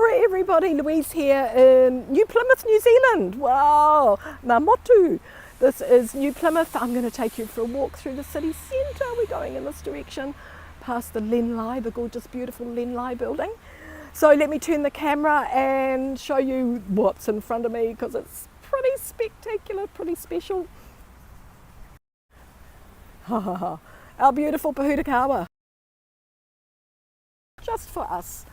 Kia ora everybody, Louise here in New Plymouth, New Zealand. Wow, ngā motu. This is New Plymouth. I'm going to take you for a walk through the city centre. We're going in this direction, past the Lenlai, the gorgeous, beautiful Lenlai building. So let me turn the camera and show you what's in front of me because it's pretty spectacular, pretty special. Our beautiful Pahutakawa. Just for us.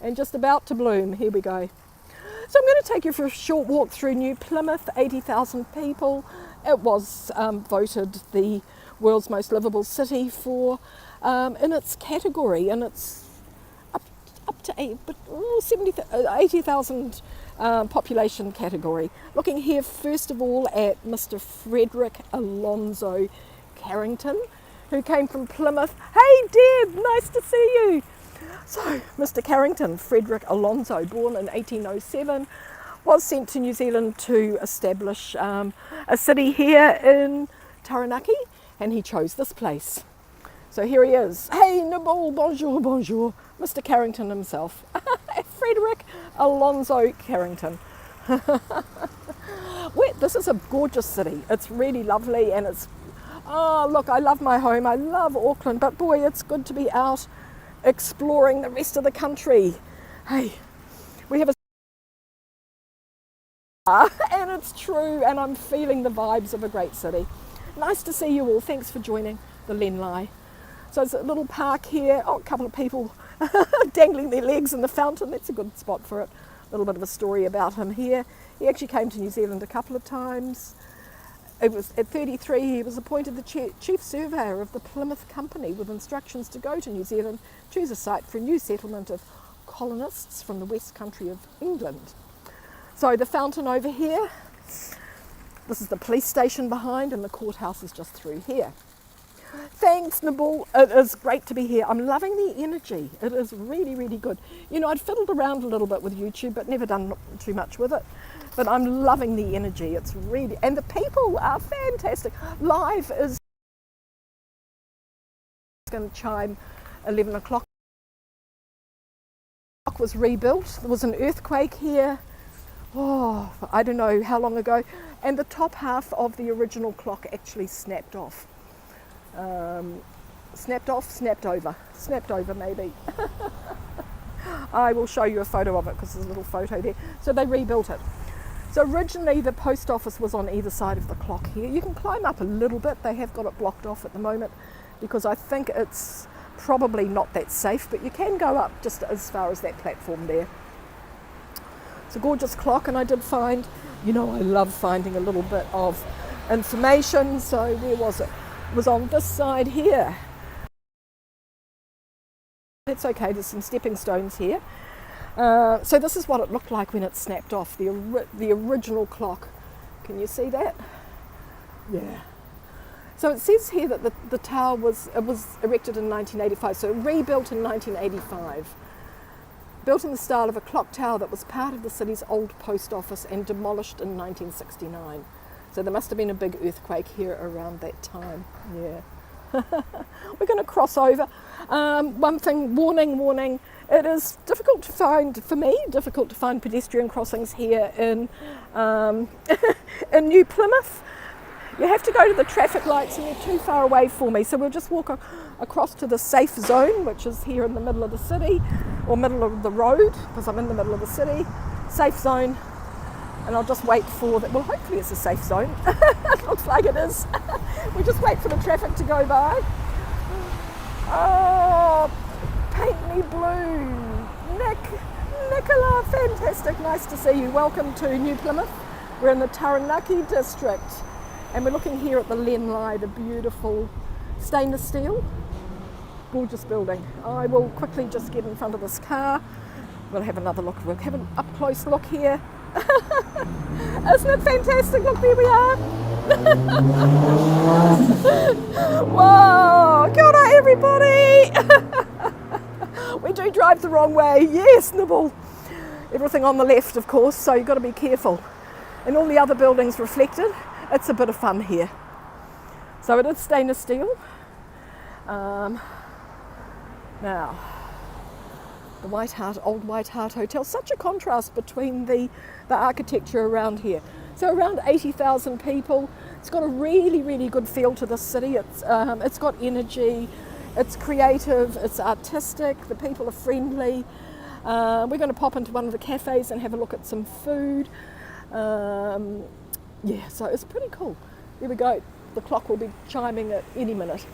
And just about to bloom. Here we go. So I'm going to take you for a short walk through New Plymouth, 80,000 people. It was voted the world's most livable city for in its category, and it's up to 80,000 population category. Looking here first of all at Mr. Frederick Alonso Carrington, who came from Plymouth. Hey Deb, nice to see you. So Mr. Carrington, Frederick Alonso, born in 1807, was sent to New Zealand to establish a city here in Tarangi, and he chose this place. So here he is. Hey Nibble, bonjour, bonjour. Mr. Carrington himself. Frederick Alonso Carrington. This is a gorgeous city. It's really lovely, and it's, oh look, I love my home. I love Auckland, but boy, it's good to be out exploring the rest of the country. Hey, we have and it's true, and I'm feeling the vibes of a great city. Nice to see you all. Thanks for joining the Lenlai. So there's a little park here. Oh, a couple of people dangling their legs in the fountain. That's a good spot for it. A little bit of a story about him here. He actually came to New Zealand a couple of times. It was at 33, he was appointed the chief surveyor of the Plymouth Company with instructions to go to New Zealand, choose a site for a new settlement of colonists from the West Country of England. So the fountain over here, this is the police station behind, and the courthouse is just through here. Thanks Nibble, it is great to be here. I'm loving the energy. It is really, really good. You know, I'd fiddled around a little bit with YouTube, but never done too much with it. But I'm loving the energy. It's really, and the people are fantastic. Live is going to chime 11 o'clock. The clock was rebuilt. There was an earthquake here. Oh, I don't know how long ago. And the top half of the original clock actually snapped off. Snapped over maybe. I will show you a photo of it because there's a little photo there. So they rebuilt it. So originally the post office was on either side of the clock here. You can climb up a little bit. They have got it blocked off at the moment because I think it's probably not that safe, but you can go up just as far as that platform there. It's a gorgeous clock, and I did find, you know, I love finding a little bit of information. So where was it? It was on this side here. It's okay, there's some stepping stones here. So this is what it looked like when it snapped off, the original clock. Can you see that? Yeah. So it says here that the tower was erected in 1985, so rebuilt in 1985. Built in the style of a clock tower that was part of the city's old post office and demolished in 1969. So there must have been a big earthquake here around that time. Yeah. We're going to cross over. One thing, warning, it is difficult to find pedestrian crossings here in in New Plymouth. You have to go to the traffic lights, and they're too far away for me. So we'll just walk across to the safe zone, which is here in the middle of the city, or middle of the road, because I'm in the middle of the city. Safe zone. And I'll just wait for that. Well, hopefully it's a safe zone. It looks like it is. We just wait for the traffic to go by. Oh, paint me blue. Nicola, fantastic. Nice to see you. Welcome to New Plymouth. We're in the Tarangi District, and we're looking here at the Lenlai, the beautiful stainless steel, gorgeous building. I will quickly just get in front of this car. We'll have another look. We'll have an up close look here. Isn't it fantastic? Look, there we are. Whoa, kia ora everybody. We do drive the wrong way. Yes, Nibble. Everything on the left, of course, so you've got to be careful. And all the other buildings reflected. It's a bit of fun here. So it is stainless steel. Now, The Old White Hart Hotel. Such a contrast between the architecture around here. So around 80,000 people. It's got a really, really good feel to this city. It's got energy, it's creative, it's artistic, the people are friendly. We're going to pop into one of the cafes and have a look at some food. Yeah, so it's pretty cool. There we go. The clock will be chiming at any minute.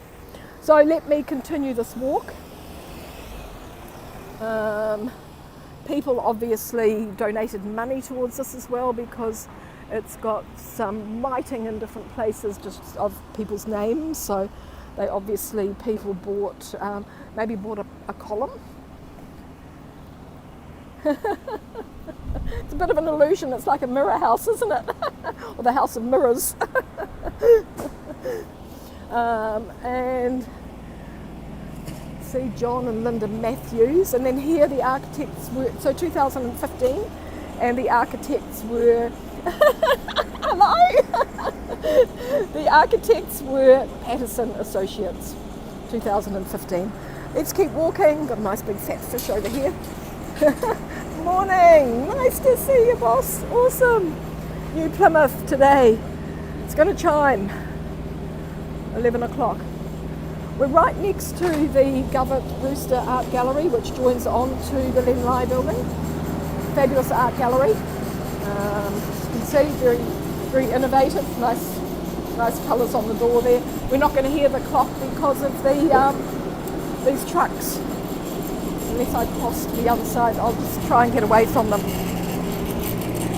So let me continue this walk. People obviously donated money towards this as well, because it's got some writing in different places just of people's names. So they obviously, people bought, maybe bought a column. It's a bit of an illusion. It's like a mirror house, isn't it? Or the house of mirrors. And see John and Linda Matthews, and then here the architects were, so 2015, and the architects were hello. The architects were Patterson Associates, 2015. Let's keep walking. Got a nice big fat fish over here. Morning, nice to see you, boss. Awesome. New Plymouth today. It's going to chime 11 o'clock. We're right next to the Govett Rooster Art Gallery, which joins on to the Len Lai building. Fabulous art gallery. You can see, very, very innovative. Nice colours on the door there. We're not going to hear the clock because of these trucks. Unless I cross to the other side, I'll just try and get away from them.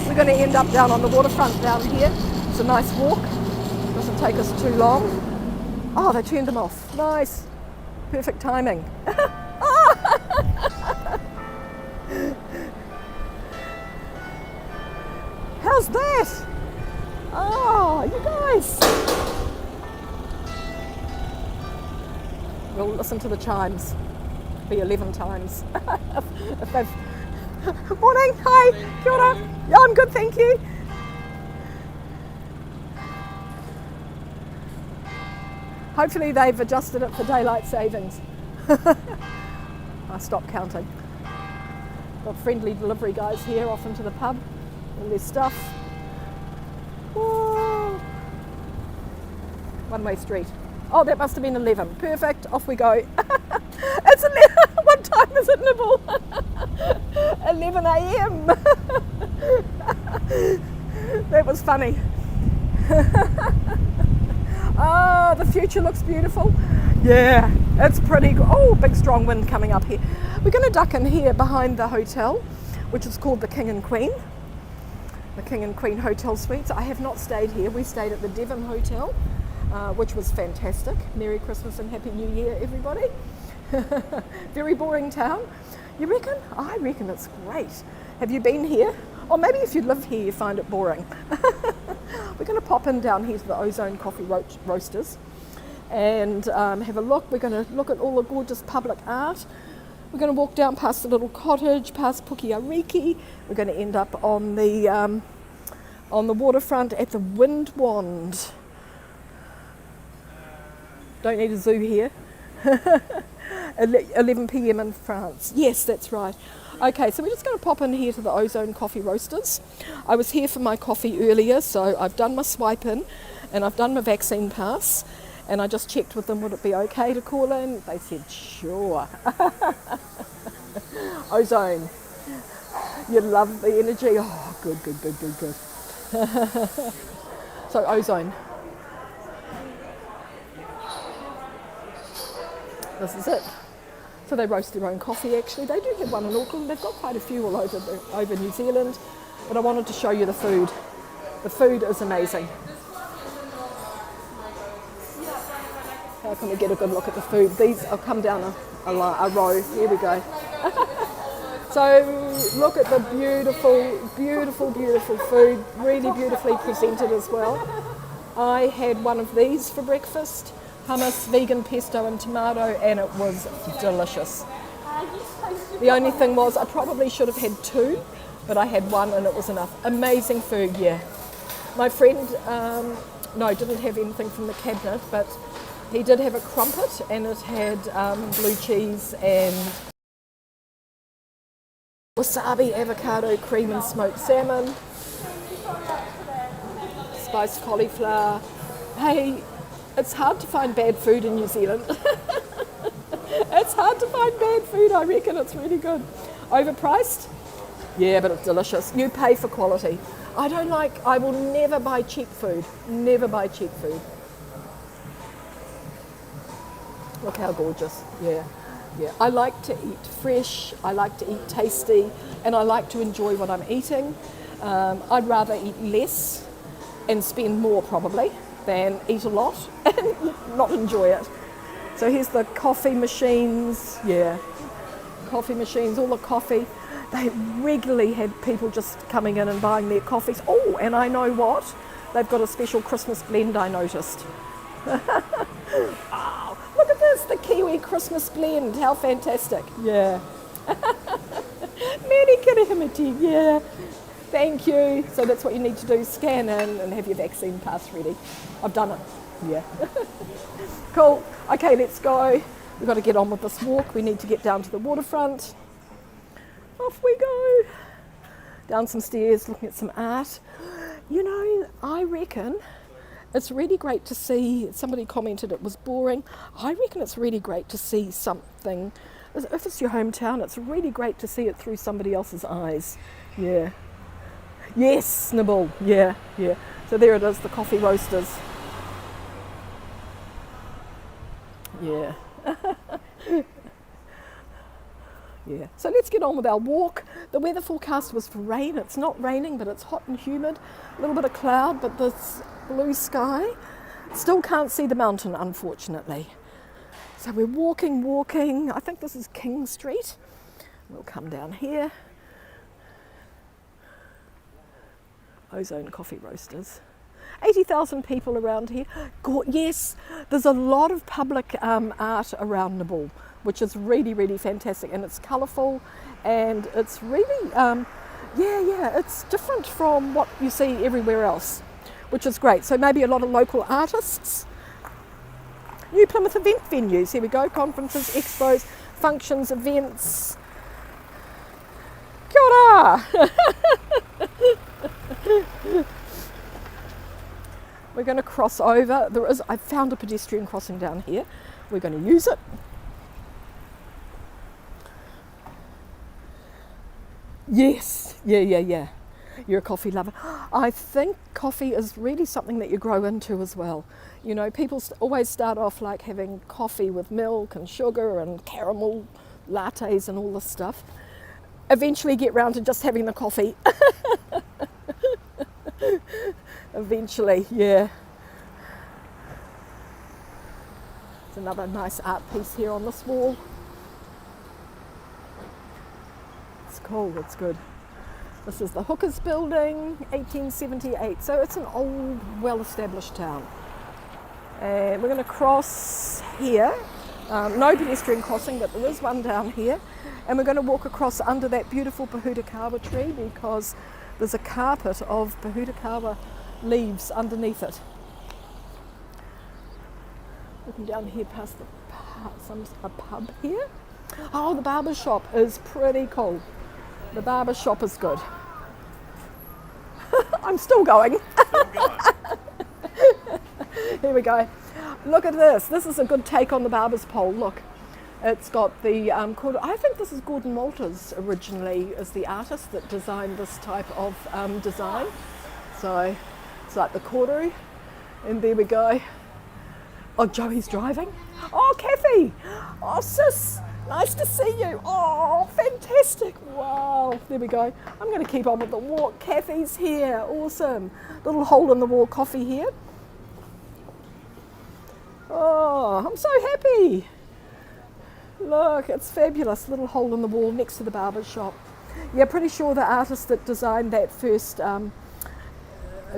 We're going to end up down on the waterfront down here. It's a nice walk. Doesn't take us too long. Oh, they turned them off. Nice. Perfect timing. How's that? Oh, you guys. We'll listen to the chimes. Be 11 times. If they've... Morning, hi, kia ora. Yeah, I'm good, thank you. Hopefully they've adjusted it for daylight savings. I stopped counting. Got friendly delivery guys here off into the pub and their stuff. Whoa. One-way street. Oh, that must have been 11. Perfect, off we go. It's 11. What time is it, Nibble? 11 a.m. That was funny. Oh, the future looks beautiful. Yeah, it's pretty good. Oh, big strong wind coming up here. We're going to duck in here behind the hotel, which is called the King and Queen. The King and Queen Hotel Suites. I have not stayed here. We stayed at the Devon Hotel, which was fantastic. Merry Christmas and Happy New Year, everybody. Very boring town. You reckon? I reckon it's great. Have you been here? Or maybe if you live here you find it boring. We're going to pop in down here to the Ozone coffee roasters and have a look. We're going to look at all the gorgeous public art. We're going to walk down past the little cottage, past Poki. We're going to end up on the waterfront at the Wind Wand. Don't need a zoo here. 11 p.m. in France. Yes, that's right. Okay, so we're just going to pop in here to the Ozone coffee roasters. I was here for my coffee earlier, so I've done my swipe in and I've done my vaccine pass, and I just checked with them would it be okay to call in. They said sure. Ozone, you love the energy. Oh, good. So Ozone. This is it. So they roast their own coffee actually. They do have one in Auckland. They've got quite a few all over New Zealand. But I wanted to show you the food. The food is amazing. How can we get a good look at the food? These, I'll come down a row. Here we go. So look at the beautiful food. Really beautifully presented as well. I had one of these for breakfast. Hummus, vegan pesto and tomato, and it was delicious. The only thing was I probably should have had two, but I had one and it was enough. Amazing food, yeah. My friend, didn't have anything from the cabinet, but he did have a crumpet and it had blue cheese and Wasabi, avocado, cream and smoked salmon. Spiced cauliflower. Hey, it's hard to find bad food in New Zealand. It's hard to find bad food, I reckon. It's really good. Overpriced? Yeah, but it's delicious. You pay for quality. I will never buy cheap food. Never buy cheap food. Look how gorgeous. Yeah. I like to eat fresh, I like to eat tasty, and I like to enjoy what I'm eating. I'd rather eat less and spend more probably than eat a lot and not enjoy it. So here's the coffee machines. Yeah, coffee machines, all the coffee. They regularly had people just coming in and buying their coffees. Oh, and I know what? They've got a special Christmas blend, I noticed. Oh, look at this, the Kiwi Christmas blend. How fantastic. Yeah. Many kirihimiti, yeah. Thank you. So that's what you need to do, scan in and have your vaccine pass ready. I've done it. Yeah. Cool. Okay, let's go. We've got to get on with this walk. We need to get down to the waterfront. Off we go. Down some stairs, looking at some art. You know, I reckon it's really great to see, somebody commented it was boring. I reckon it's really great to see something, if it's your hometown, it's really great to see it through somebody else's eyes. Yeah. Yes, Nibble. Yeah. So there it is, the coffee roasters. Yeah. Yeah. So let's get on with our walk. The weather forecast was for rain. It's not raining, but it's hot and humid. A little bit of cloud, but this blue sky. Still can't see the mountain, unfortunately. So we're walking. I think this is King Street. We'll come down here. Ozone coffee roasters. 80,000 people around here. Yes, there's a lot of public art around Nibble, which is really, really fantastic, and it's colourful, and it's really, it's different from what you see everywhere else, which is great. So maybe a lot of local artists. New Plymouth event venues, here we go, conferences, expos, functions, events. Kia ora! We're going to cross over. I found a pedestrian crossing down here. We're going to use it. Yes, yeah. You're a coffee lover. I think coffee is really something that you grow into as well. You know, people always start off like having coffee with milk and sugar and caramel lattes and all this stuff. Eventually get round to just having the coffee. Eventually, yeah. There's another nice art piece here on this wall. It's cool, it's good. This is the Hookers building, 1878. So it's an old, well-established town. And we're going to cross here. No pedestrian crossing, but there is one down here. And we're going to walk across under that beautiful Pohutakawa tree because there's a carpet of Pohutakawa leaves underneath it. Looking down here past a pub here. Oh, the Barber Shop is pretty cool. The Barber Shop is good. I'm still going. Here we go. Look at this. This is a good take on the barber's pole. Look. It's got the, I think this is Gordon Walters originally as the artist that designed this type of design. So it's like the corduroy, and there we go. Oh, Joey's driving. Oh, Kathy. Oh, sis, nice to see you. Oh, fantastic. Wow, there we go. I'm going to keep on with the walk. Kathy's here, awesome. Little hole in the wall coffee here. Oh, I'm so happy. Look, it's fabulous. Little hole in the wall next to the barber shop. Yeah, pretty sure the artist that designed that first,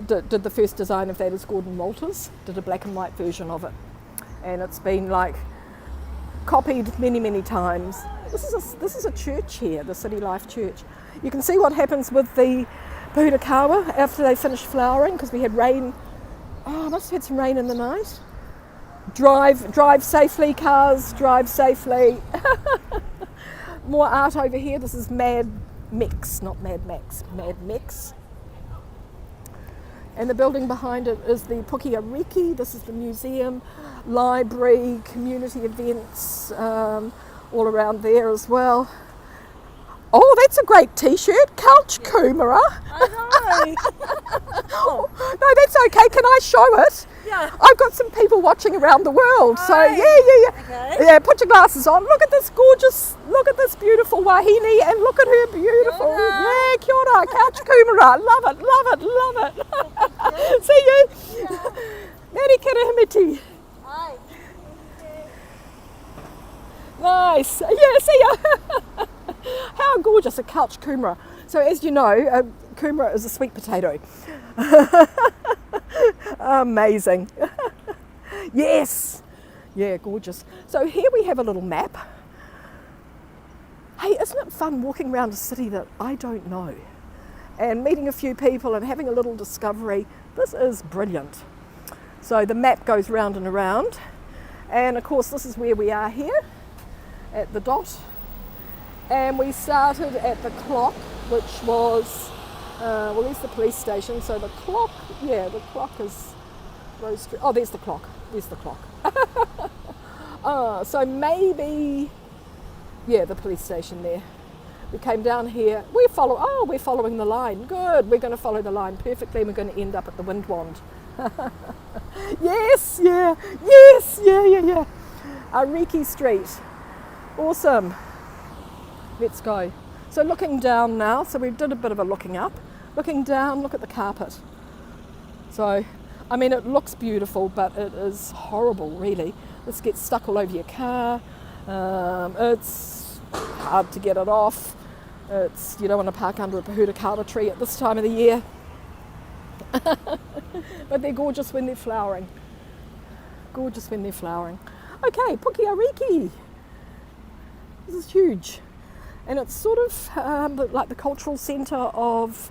did the first design of that is Gordon Walters. Did a black and white version of it. And it's been like copied many, many times. This is a church here, the City Life Church. You can see what happens with the Pohutakawa after they finish flowering because we had rain. Oh, I must have had some rain in the night. Drive safely, cars, drive safely. More art over here. This is Mad Mex, not Mad Max, Mad Mex. And the building behind it is the Poki. This is the museum, library, community events, all around there as well. Oh, that's a great t-shirt, Couch Kumara. I know. Oh, no, that's okay. Can I show it? Yeah. I've got some people watching around the world. So Right. yeah. Okay. Yeah, put your glasses on. Look at this gorgeous, look at this beautiful wahine, and look at her beautiful. Kia ora. Yeah, kia ora, Couch Kumara. Love it. See you. Neri kirahimiti. Hi. Nice. Yeah, see ya. How gorgeous, a couch kumara. So as you know, a kumara is a sweet potato. Amazing. Yes. Yeah, gorgeous. So here we have a little map. Hey, isn't it fun walking around a city that I don't know and meeting a few people and having a little discovery? This is brilliant. So the map goes round and around, and of course this is where we are here at the dot. And we started at the clock, which was, well, there's the police station. So the clock is Rose Street. Oh, there's the clock. So maybe, yeah, the police station there. We came down here. We're following the line. Good. We're going to follow the line perfectly. We're going to end up at the Windwand. Yes. Ariki Street. Awesome. Let's go. So looking down now, so we did a bit of a looking up. Looking down, look at the carpet. So, I mean, it looks beautiful, but it is horrible, really. This gets stuck all over your car. It's hard to get it off. You don't want to park under a pahudakara tree at this time of the year. But they're gorgeous when they're flowering. Okay, Puki Ariki. This is huge. And it's sort of like the cultural centre of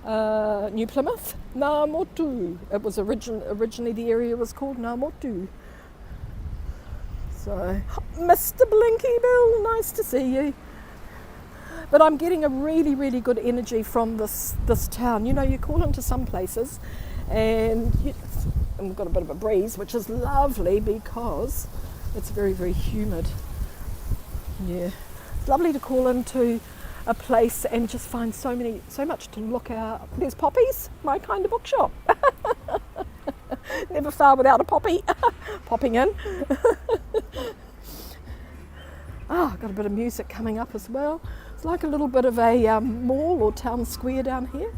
New Plymouth, Ngā Motu. It was originally the area was called Ngā Motu. So, Mr. Blinky Bill, nice to see you. But I'm getting a really, really good energy from this town. You know, you call into some places and we've got a bit of a breeze, which is lovely because it's very, very humid. Yeah. Lovely to call into a place and just find so much to look at. There's Poppies, my kind of bookshop. Never far without a poppy popping in. Got a bit of music coming up as well. It's like a little bit of a mall or town square down here.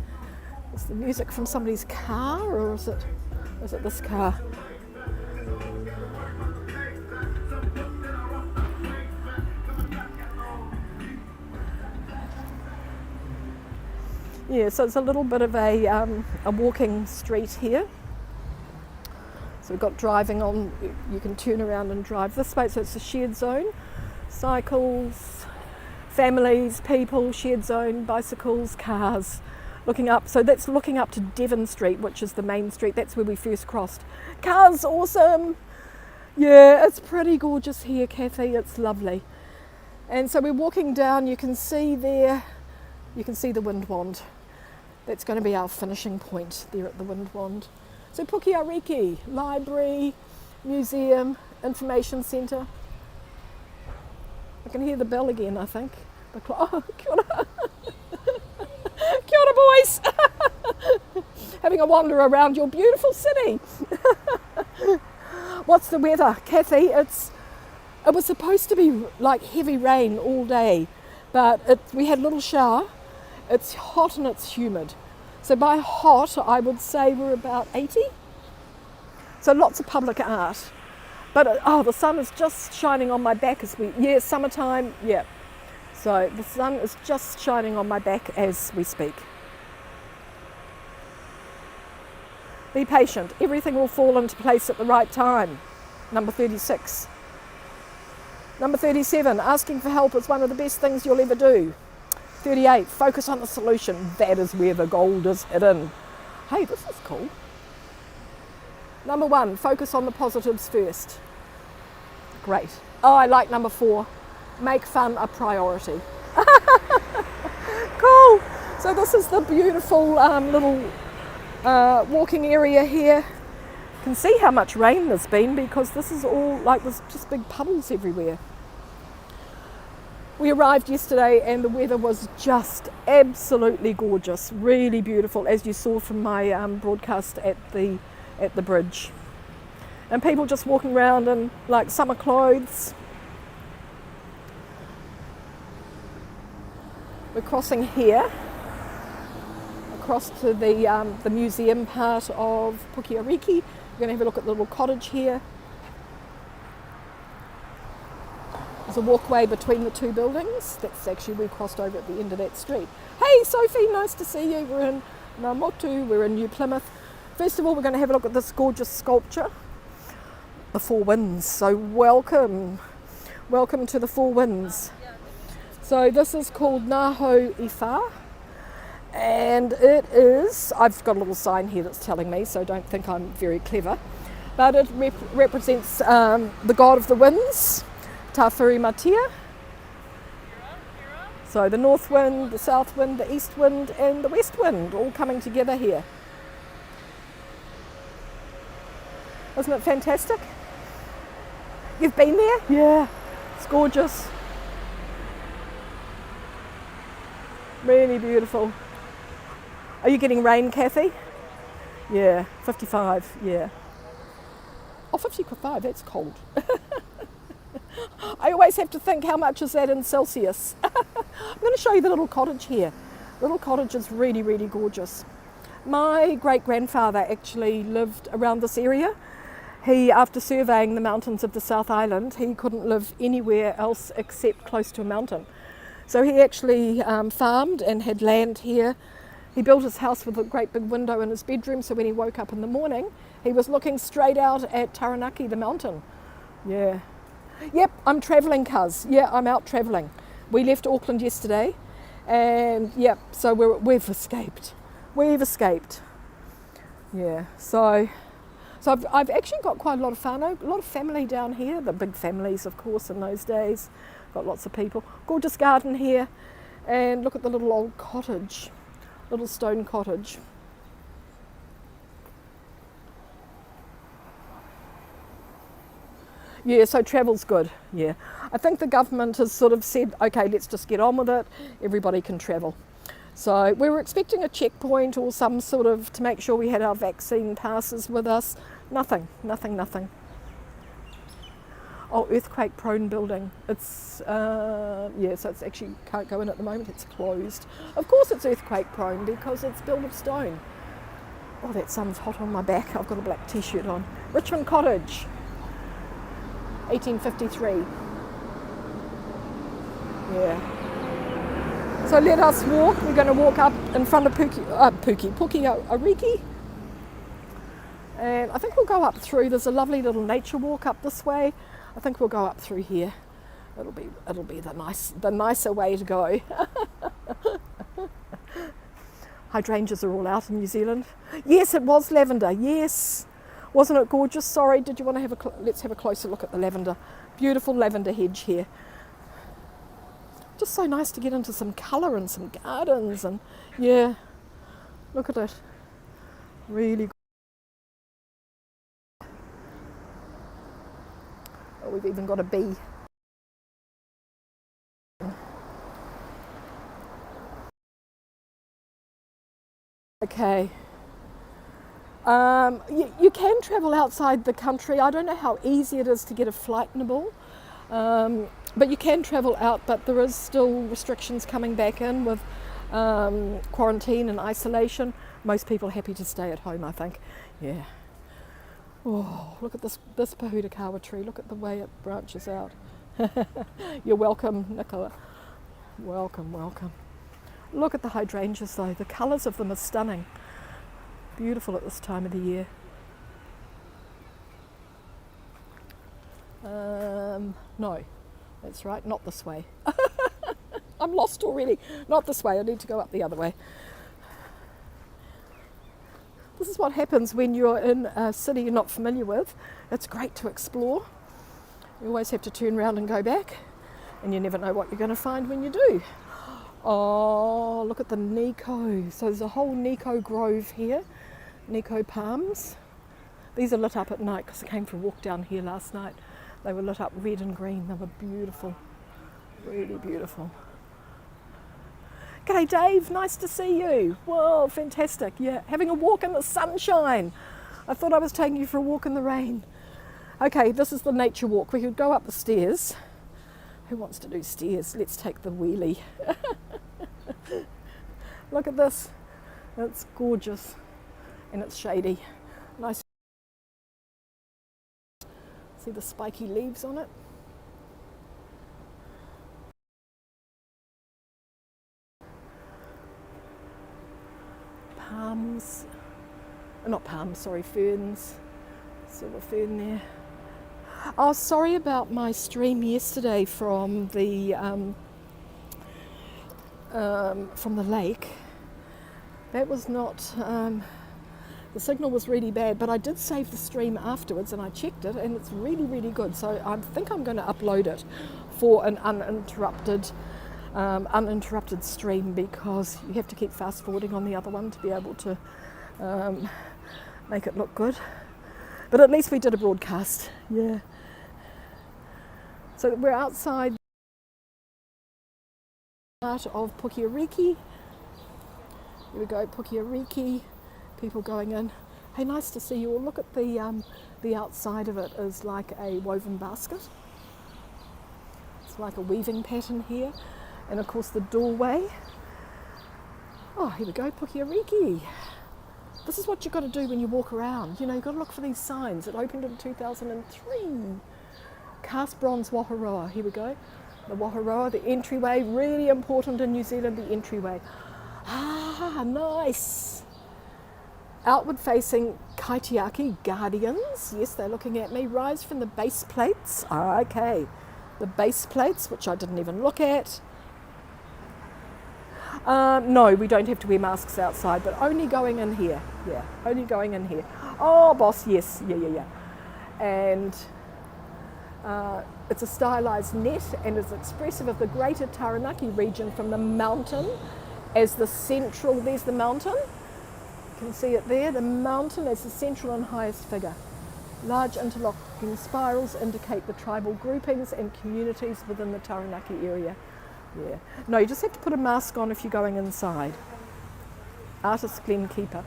Is the music from somebody's car, or is it this car? Yeah, so it's a little bit of a walking street here. So we've got driving on, you can turn around and drive this way, so it's a shared zone. Cycles, families, people, shared zone, bicycles, cars. Looking up, so that's looking up to Devon Street, which is the main street. That's where we first crossed. Cars, awesome. Yeah, it's pretty gorgeous here, Kathy, it's lovely. And so we're walking down, you can see there, you can see the Windwand. That's going to be our finishing point there at the Windwand. So Puki Ariki, library, museum, information centre. I can hear the bell again, I think. Oh, kia ora. Kia ora, boys. Having a wander around your beautiful city. What's the weather, Kathy? It was supposed to be like heavy rain all day, but we had a little shower. It's hot and it's humid. So by hot, I would say we're about 80. So lots of public art. But the sun is just shining on my back summertime, yeah. So the sun is just shining on my back as we speak. Be patient, everything will fall into place at the right time. Number 36. Number 37, asking for help is one of the best things you'll ever do. 38, focus on the solution. That is where the gold is hidden. Hey, this is cool. Number 1, focus on the positives first. Great. Oh, I like number 4, make fun a priority. Ko So this is the beautiful little walking area here. You can see how much rain there's been because this is all like there's just big puddles everywhere. We arrived yesterday and the weather was just absolutely gorgeous, really beautiful, as you saw from my broadcast at the bridge. And people just walking around in like summer clothes. We're crossing here, across to the museum part of Poki. We're going to have a look at the little cottage here. There's a walkway between the two buildings. That's actually, we crossed over at the end of that street. Hey Sophie, nice to see you. We're in Namotu, we're in New Plymouth. First of all, we're going to have a look at this gorgeous sculpture, the Four Winds. So welcome to the Four Winds. So this is called Naho Iwha, and it is, I've got a little sign here that's telling me, so don't think I'm very clever, but it represents the god of the winds, Tawhiri Matia. So the north wind, the south wind, the east wind and the west wind all coming together here. Isn't it fantastic? You've been there? Yeah, it's gorgeous. Really beautiful. Are you getting rain, Kathy? Yeah, 55, yeah. Oh, 55, that's cold. I always have to think, how much is that in Celsius? I'm going to show you the little cottage here. The little cottage is really, really gorgeous. My great-grandfather actually lived around this area. He, after surveying the mountains of the South Island, he couldn't live anywhere else except close to a mountain. So he actually farmed and had land here. He built his house with a great big window in his bedroom, so when he woke up in the morning, he was looking straight out at Tarangi, the mountain. Yeah. Yep, I'm travelling, cuz. Yeah, I'm out travelling. We left Auckland yesterday, and yep, so we've escaped. We've escaped. Yeah, so I've actually got quite a lot of whānau, a lot of family down here, the big families, of course, in those days. Got lots of people. Gorgeous garden here, and look at the little old cottage, little stone cottage. Yeah, so travel's good, yeah. I think the government has sort of said, okay, let's just get on with it, everybody can travel. So we were expecting a checkpoint or some sort of, to make sure we had our vaccine passes with us. Nothing. Oh, earthquake prone building. It's, yeah, so it's actually can't go in at the moment, it's closed. Of course it's earthquake prone because it's built of stone. Oh, that sun's hot on my back, I've got a black t-shirt on. Richmond Cottage, 1853. Yeah. So let us walk, we're going to walk up in front of Poki Ariki. And I think we'll go up through, there's a lovely little nature walk up this way. I think we'll go up through here. It'll be the nicer way to go. Hydrangeas are all out in New Zealand. Yes, it was lavender. Yes, wasn't it gorgeous? Sorry, did you want to have let's have a closer look at the lavender. Beautiful lavender hedge here. Just so nice to get into some colour and some gardens, and yeah, look at it. Really good. Oh, we've even got a bee. Okay. You can travel outside the country. I don't know how easy it is to get a flight in a ball, but you can travel out, but there is still restrictions coming back in with quarantine and isolation. Most people are happy to stay at home, I think. Yeah. Oh, look at this pahudakawa tree. Look at the way it branches out. You're welcome, Nicola. Welcome. Look at the hydrangeas though. The colours of them are stunning. Beautiful at this time of the year. No, that's right, not this way. I'm lost already. Not this way, I need to go up the other way. This is what happens when you're in a city you're not familiar with. It's great to explore. You always have to turn around and go back, and you never know what you're going to find when you do. Oh, look at the Nico. So there's a whole Nico Grove here, Nico palms. These are lit up at night because I came for a walk down here last night. They were lit up red and green. They were beautiful, really beautiful. G'day Dave, nice to see you. Whoa, fantastic. Yeah, having a walk in the sunshine. I thought I was taking you for a walk in the rain. Okay, this is the nature walk. We could go up the stairs. Who wants to do stairs? Let's take the wheelie. Look at this. It's gorgeous and it's shady. Nice. See the spiky leaves on it? Palms. Not palms, sorry, ferns. Silver fern there. Oh, sorry about my stream yesterday from the lake. That was not, the signal was really bad, but I did save the stream afterwards and I checked it and it's really, really good. So I think I'm going to upload it for an uninterrupted stream, because you have to keep fast forwarding on the other one to be able to make it look good. But at least we did a broadcast, yeah. So we're outside part of Poki. Here we go, Poki. People going in. Hey, nice to see you all. Look at the outside of it is like a woven basket. It's like a weaving pattern here. And of course the doorway. Oh, here we go, Poki. This is what you've got to do when you walk around. You know, you've got to look for these signs. It opened in 2003. Cast bronze Waharoa. Here we go. The Waharoa, the entryway. Really important in New Zealand, the entryway. Ah, nice. Outward facing kaitiaki guardians. Yes, they're looking at me. Rise from the base plates. Ah, okay. The base plates, which I didn't even look at. No, we don't have to wear masks outside, but only going in here. Yeah, only going in here. Oh, boss, yes, yeah. And it's a stylised net and is expressive of the greater Taranaki region from the mountain as the central, there's the mountain. You can see it there, the mountain as the central and highest figure. Large interlocking spirals indicate the tribal groupings and communities within the Taranaki area. Yeah. No, you just have to put a mask on if you're going inside. Artist Glen Keeper.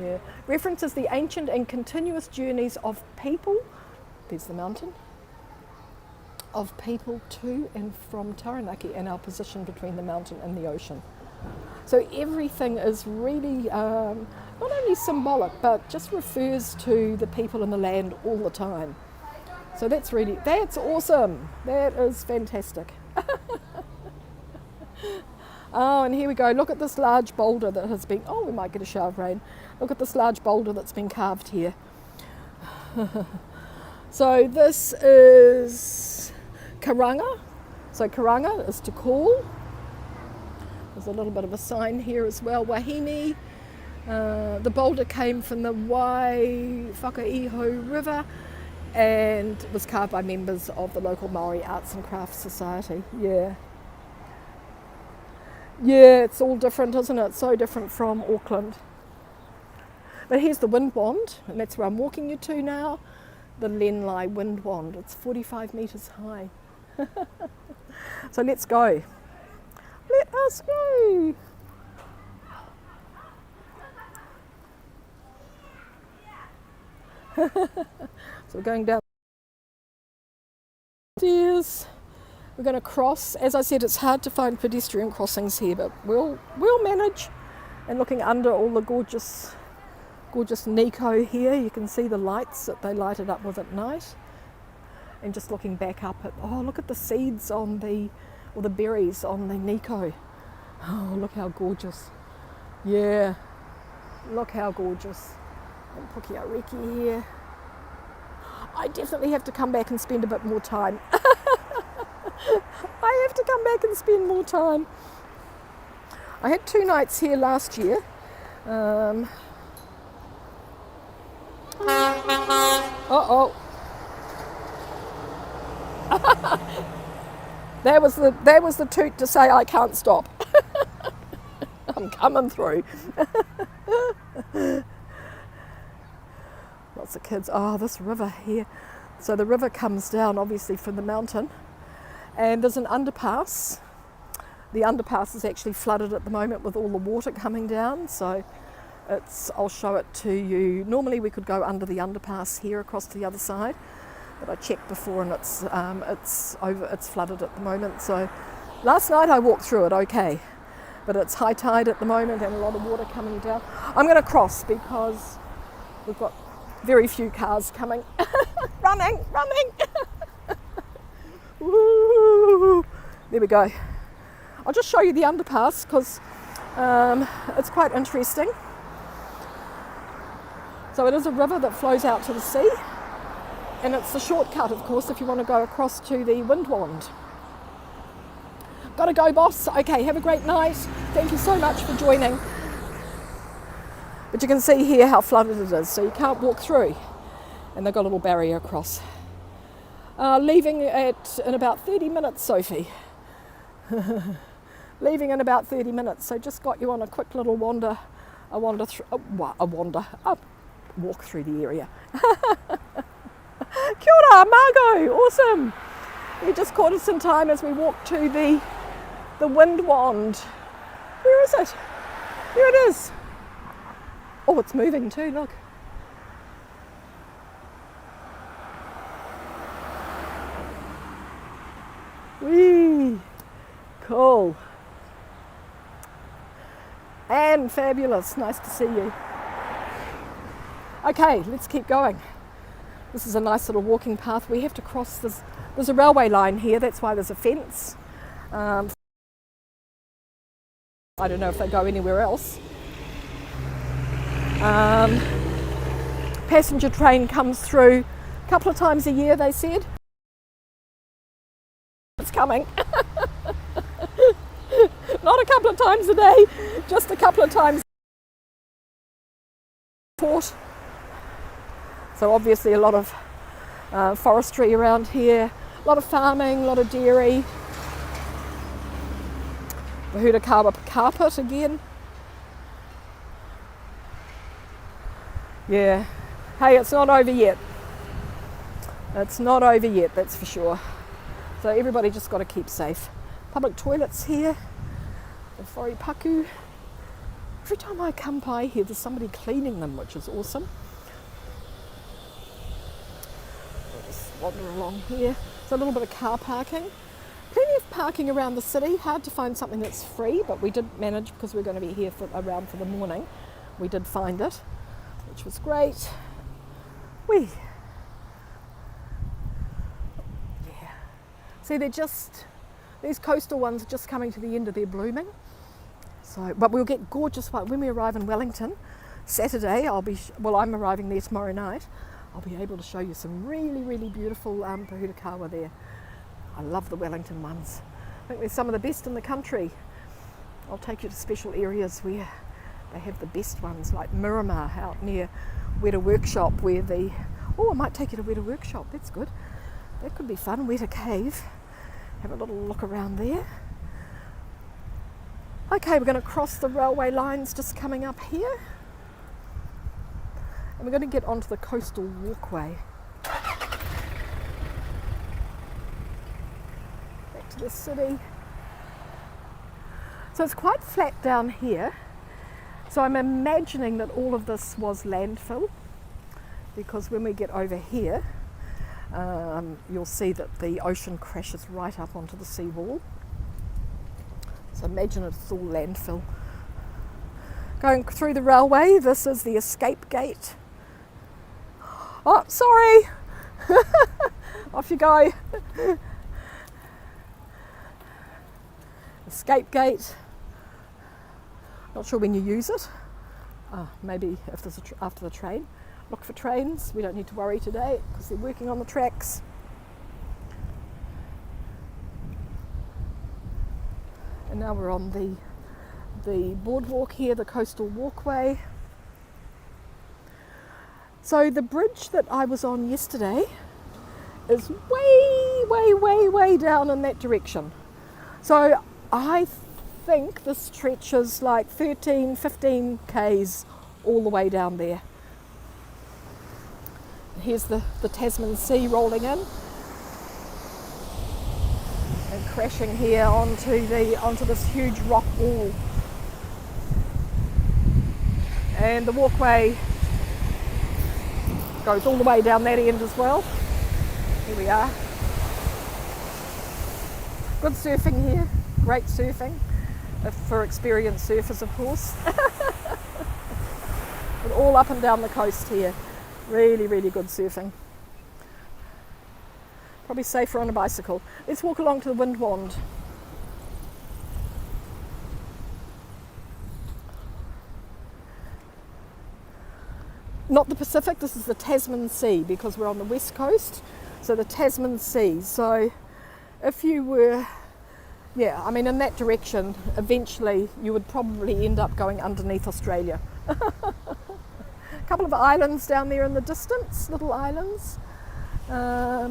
Yeah. References the ancient and continuous journeys of people, there's the mountain, of people to and from Taranaki and our position between the mountain and the ocean. So everything is really not only symbolic, but just refers to the people and the land all the time. So that's awesome. That is fantastic. Oh, and here we go. Look at this large boulder that has been, we might get a shower of rain. Look at this large boulder that's been carved here. So this is Karanga. So Karanga is to call. There's a little bit of a sign here as well, Wahine. The boulder came from the Whakaiho River and was carved by members of the local Maori Arts and Crafts Society. Yeah, it's all different, isn't it? So different from Auckland. But here's the wind wand, and that's where I'm walking you to now. The Lenlai wind wand. It's 45 metres high. So let's go. Let us go. So we're going down stairs. We're going to cross. As I said, it's hard to find pedestrian crossings here, but we'll manage. And looking under all the gorgeous Nico here, you can see the lights that they light it up with at night. And just looking back up at, look at the seeds on the berries on the Nico. Oh, look how gorgeous. Yeah, look how gorgeous. And Poki here. I definitely have to come back and spend a bit more time. I have to come back and spend more time. I had 2 nights here last year. That was the toot to say I can't stop. I'm coming through. Lots of kids. Oh, this river here. So the river comes down obviously from the mountain, and there's an underpass. The underpass is actually flooded at the moment with all the water coming down, so I'll show it to you. Normally we could go under the underpass here across to the other side, but I checked before and it's flooded at the moment. So last night I walked through it okay, but it's high tide at the moment and a lot of water coming down. I'm going to cross because we've got very few cars coming. running. Woo. There we go. I'll just show you the underpass because it's quite interesting. So it is a river that flows out to the sea, and it's the shortcut, of course, if you want to go across to the Windwand. Gotta go, boss. Okay, have a great night. Thank you so much for joining. But you can see here how flooded it is, so you can't walk through. And they've got a little barrier across. Leaving in about 30 minutes, Sophie. Leaving in about 30 minutes, so just got you on a quick little walk through the area. Kia ora, Margot, awesome. You just caught us in time as we walked to the Windwand. Where is it? Here it is. Oh, it's moving too, look. Whee! Cool. And fabulous, nice to see you. Okay, let's keep going. This is a nice little walking path. We have to cross this. There's a railway line here, that's why there's a fence. I don't know if they go anywhere else. Passenger train comes through a couple of times a year, they said. It's coming. Not a couple of times a day, just a couple of times. Port. So obviously a lot of forestry around here, a lot of farming, a lot of dairy. Pohutukawa carpet again. Yeah. Hey, it's not over yet. It's not over yet, that's for sure. So everybody just got to keep safe. Public toilets here. The whoripaku. Every time I come by here, there's somebody cleaning them, which is awesome. We'll just wander along here. So a little bit of car parking. Plenty of parking around the city. Hard to find something that's free, but we did manage, because we're going to be here around for the morning. We did find it, which was great. Yeah. See, these coastal ones are just coming to the end of their blooming. So, but we'll get gorgeous when we arrive in Wellington. Saturday, I'm arriving there tomorrow night. I'll be able to show you some really, really beautiful pohutukawa there. I love the Wellington ones. I think they're some of the best in the country. I'll take you to special areas where they have the best ones, like Miramar out near Weta Workshop, I might take you to Weta Workshop, that's good. That could be fun. Weta Cave. Have a little look around there. Okay, we're going to cross the railway lines just coming up here. And we're going to get onto the coastal walkway. Back to the city. So it's quite flat down here. So I'm imagining that all of this was landfill, because when we get over here, you'll see that the ocean crashes right up onto the seawall. So imagine it's all landfill. Going through the railway, this is the escape gate. Oh, sorry! Off you go. Escape gate. Not sure when you use it. Maybe if there's after the train. Look for trains. We don't need to worry today because they're working on the tracks. And now we're on the boardwalk here, the coastal walkway. So the bridge that I was on yesterday is way, way, way, way down in that direction. So I think this stretches like 13, 15 k's all the way down there. Here's the Tasman Sea rolling in and crashing here onto this huge rock wall. And the walkway goes all the way down that end as well. Here we are. Good surfing here, great surfing, for experienced surfers of course. But all up and down the coast here, really, really good surfing. Probably safer on a bicycle. Let's walk along to the Windwand. Not the Pacific, this is the Tasman Sea because we're on the west coast. So the Tasman Sea. So if you were, yeah, I mean in that direction, eventually you would probably end up going underneath Australia. A couple of islands down there in the distance, little islands. I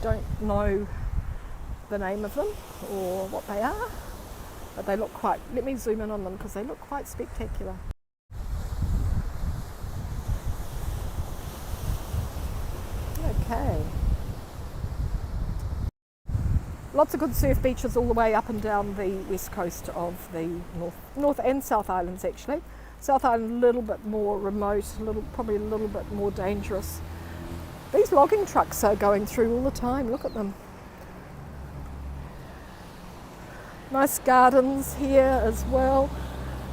don't know the name of them or what they are, but they look quite, let me zoom in on them because they look quite spectacular. Okay. Lots of good surf beaches all the way up and down the west coast of the North and South Islands actually. South Island a little bit more remote, probably a little bit more dangerous. These logging trucks are going through all the time, look at them. Nice gardens here as well.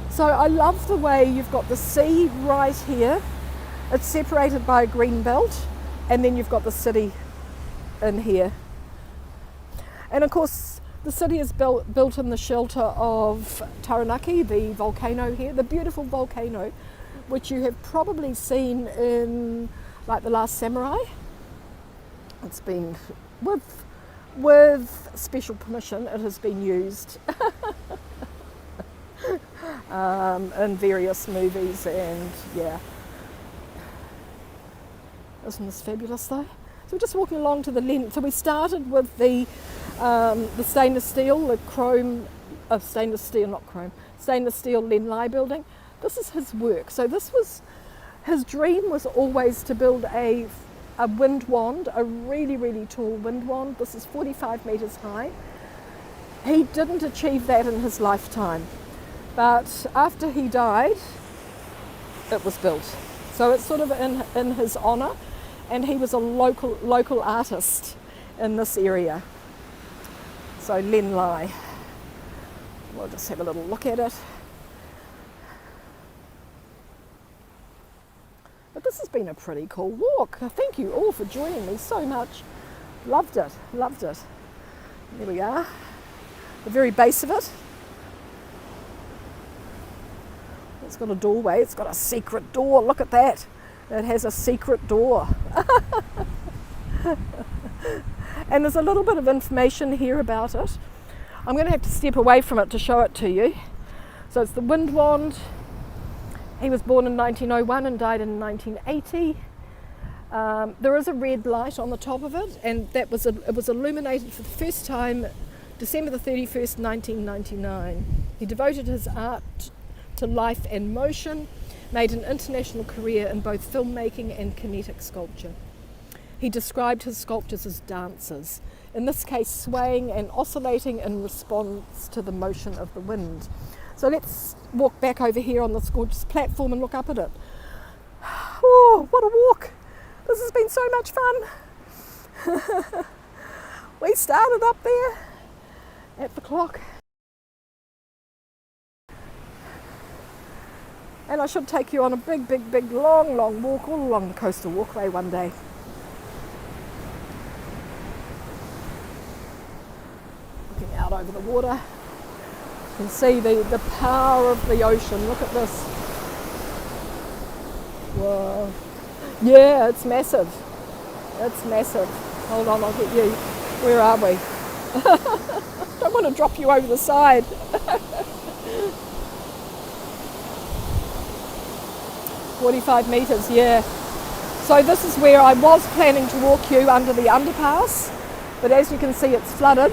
So I love the way you've got the sea right here. It's separated by a green belt and then you've got the city in here. And of course the city is built in the shelter of Tarangi, the volcano here, the beautiful volcano which you have probably seen in like The Last Samurai. It's been, with special permission, it has been used in various movies, and yeah. Isn't this fabulous though? So we're just walking along to the length. So we started with the stainless steel, the chrome, stainless steel, not chrome, stainless steel Len Lai building. This is his work. So this was, his dream was always to build a wind wand, a really, really tall wind wand. This is 45 metres high. He didn't achieve that in his lifetime, but after he died, it was built. So it's sort of in his honour, and he was a local artist in this area. So Len Lai. We'll just have a little look at it. But this has been a pretty cool walk. Thank you all for joining me so much. Loved it, loved it. There we are, the very base of it. It's got a doorway, it's got a secret door, look at that. It has a secret door. And there's a little bit of information here about it. I'm going to have to step away from it to show it to you. So it's the wind wand. He was born in 1901 and died in 1980. There is a red light on the top of it, and it was illuminated for the first time December the 31st, 1999. He devoted his art to life and motion, made an international career in both filmmaking and kinetic sculpture. He described his sculptures as dancers, in this case swaying and oscillating in response to the motion of the wind. So let's walk back over here on this gorgeous platform and look up at it. Oh, what a walk! This has been so much fun. We started up there at the clock. And I should take you on a big, long walk all along the coastal walkway one day. Looking out over the water. You can see the power of the ocean. Look at this. Whoa. Yeah, it's massive. It's massive. Hold on, I'll get you. Where are we? Don't want to drop you over the side. 45 metres, yeah. So this is where I was planning to walk you under the underpass, but as you can see it's flooded.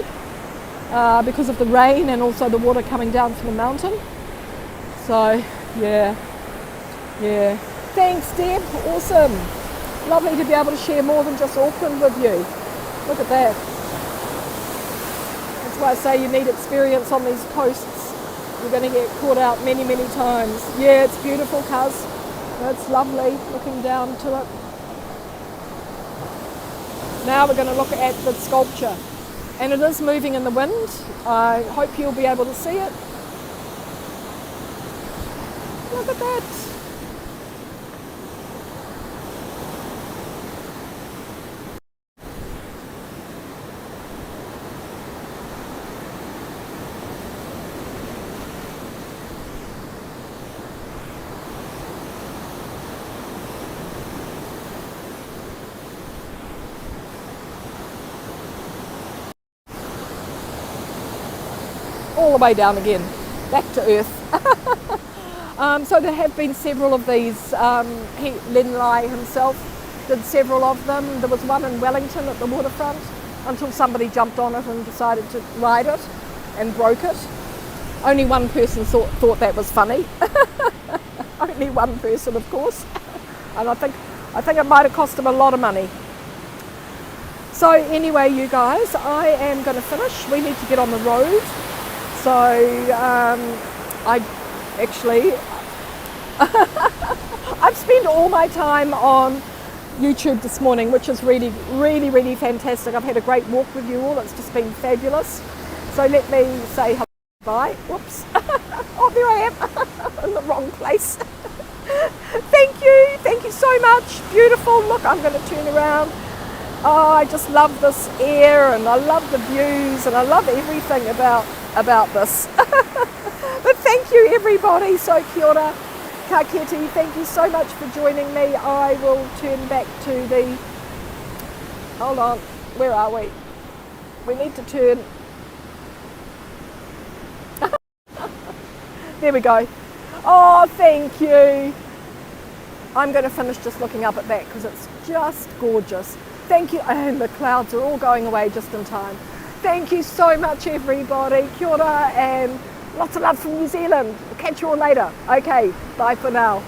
because of the rain and also the water coming down from the mountain. So yeah. Thanks, Deb. Awesome. Lovely to be able to share more than just Auckland with you. Look at that. That's why I say you need experience on these coasts. You're going to get caught out many, many times. Yeah, it's beautiful, cuz. It's lovely looking down to it. Now we're going to look at the sculpture. And it is moving in the wind. I hope you'll be able to see it. Look at that. All the way down again, back to earth. So there have been several of these. Len Lai himself did several of them. There was one in Wellington at the waterfront until somebody jumped on it and decided to ride it and broke it. Only one person thought that was funny. Only one person, of course. And I think it might have cost him a lot of money. So anyway, you guys, I am going to finish. We need to get on the road. So I've spent all my time on YouTube this morning, which is really, really, really fantastic. I've had a great walk with you all. It's just been fabulous. So let me say hello, bye. Whoops. Oh, there I am in the wrong place. Thank you so much. Beautiful. Look, I'm going to turn around. Oh, I just love this air, and I love the views, and I love everything about this. But thank you, everybody. So kia ora, ka keti. Thank you so much for joining me. I will turn back to the, hold on, where are we? We need to turn. There we go. Oh, thank you. I'm going to finish just looking up at that because it's just gorgeous. Thank you. And the clouds are all going away just in time. Thank you so much, everybody. Kia ora and lots of love from New Zealand. We'll catch you all later. Okay, bye for now.